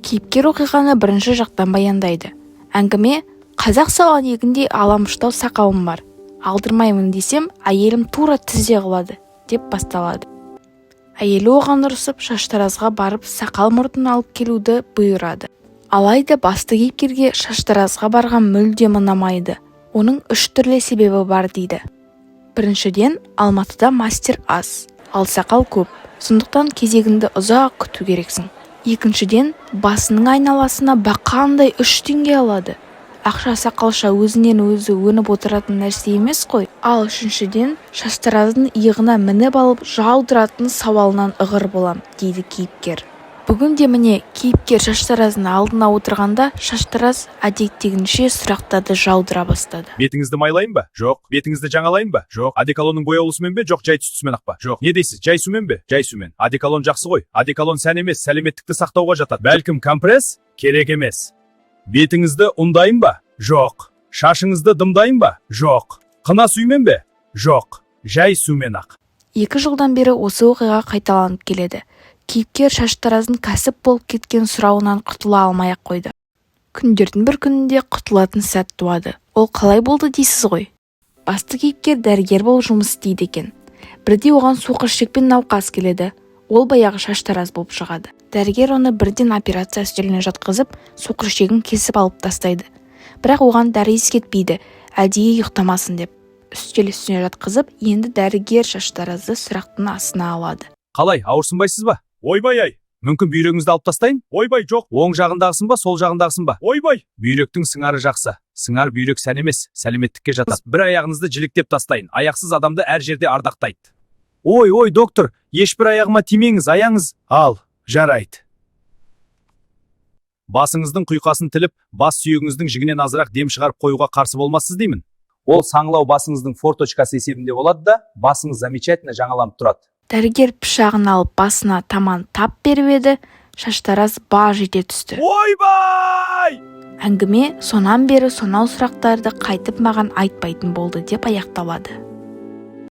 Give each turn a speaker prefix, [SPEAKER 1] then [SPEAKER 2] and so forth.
[SPEAKER 1] Кейіпкер оқиғаны бірінші жақтан баяндайды. Әңгіме: қазақ салған егіндей аламыштау сақалым бар. Алдырмаймын десем, әйелім тура тізе қылады, деп басталады. Әйелі оған ұрысып, шаштаразға барып сақал мұртын алып келуді бұйырады. Алайда басты кейіпкерге шаштаразға барған мүлдем ұнамайды. Оның 3 түрлі себебі бар дейді. Біріншіден, Алматыда мастер аз, ал сақал көп, сондықтан кезегіңді ұзақ күту керексің. Екіншіден, басының айналасына бақандай 3 теңге алады. Ақша сақалша өзінен өзі өніп отыратын нәрсе емес қой. Ал үшіншіден, шаштараздың иығына мініп алып жаудыратын сауалынан ығыр болам, дейді кейіпкер. Бүгінде міне кейіпкер шаштараздың алдына отырғанда, шаштараз әдеттегінше сұрақтарды жаудыра бастады.
[SPEAKER 2] Бетіңізді майлайын ба? Жоқ. Бетіңізді жаңалайын ба? Жоқ. Одеколонның бояулысымен бе? Жоқ. Жай түсімен ақ па? Жоқ. Не дейсіз? Жай сумен бе? Жай сумен. Одеколон жақсы ғой. Одеколон сән емес, сәлеметтікті сақтауға жатады. Бәлкім компресс? Керек емес. Бетіңізді ұндайын ба? Жоқ. Шашыңызды дымдайын ба? Жоқ. Қына сумен бе? Жоқ. Жай сумен ақ.
[SPEAKER 1] 2 жылдан бері осы оқиға қайталанып келеді. Кейіпкер шаштараздың кәсіп болып кеткен сұрауынан құтыла алмай-ақ қойды. Күндердің бір күнінде құтылатын сәт туады. Ол қалай болды дейсіз ғой? Басты кейіпкер дәрігер болып жұмыс істейді екен. Бірде оған соқыр ішекпен науқас келеді. Ол баяғы шаштараз болып шығады. Дәрігер оны бірден операция үстеліне жатқызып, соқыр ішегін кесіп алып тастайды. Бірақ оған дәрі ескетпейді, әдейі ұйықтамасын деп. Үстел үстіне жатқызып, енді дәрігер шаштаразды сұрақтың астына алады.
[SPEAKER 2] Қалай, ауырсынбайсыз ба? Ойбай-ай, мүмкін бүйрегіңізді алып тастайын? Ойбай, жоқ. Оң жағындағысын ба, сол жағындағысын ба? Ойбай, бүйректің сыңары жақсы. Сыңар бүйрек сән емес, сәлеметтікке жатады. Бір аяғыңызды жіліктеп тастайын. Аяқсыз адамды әр жерде ардақтайды. Ой, доктор, ешбір аяғыма тимеңіз, аяңыз. Ал, жарайды. Басыңыздың құйқасын тіліп, бас сүйегіңіздің жігінен азырақ дем шығарып қоюға қарсы болмассыз деймін. Ол саңылау басыңыздың форточкасы есебінде болады да, басыңыз замечательно жаңаланып тұрады.
[SPEAKER 1] Дәрігер пышағын алып басына таман тап беріп еді, шаштараз баж ете түсті.
[SPEAKER 2] Ойбай!
[SPEAKER 1] Әңгіме сонан бері сонау сұрақтарды қайтып маған айтпайтын болды деп аяқталады.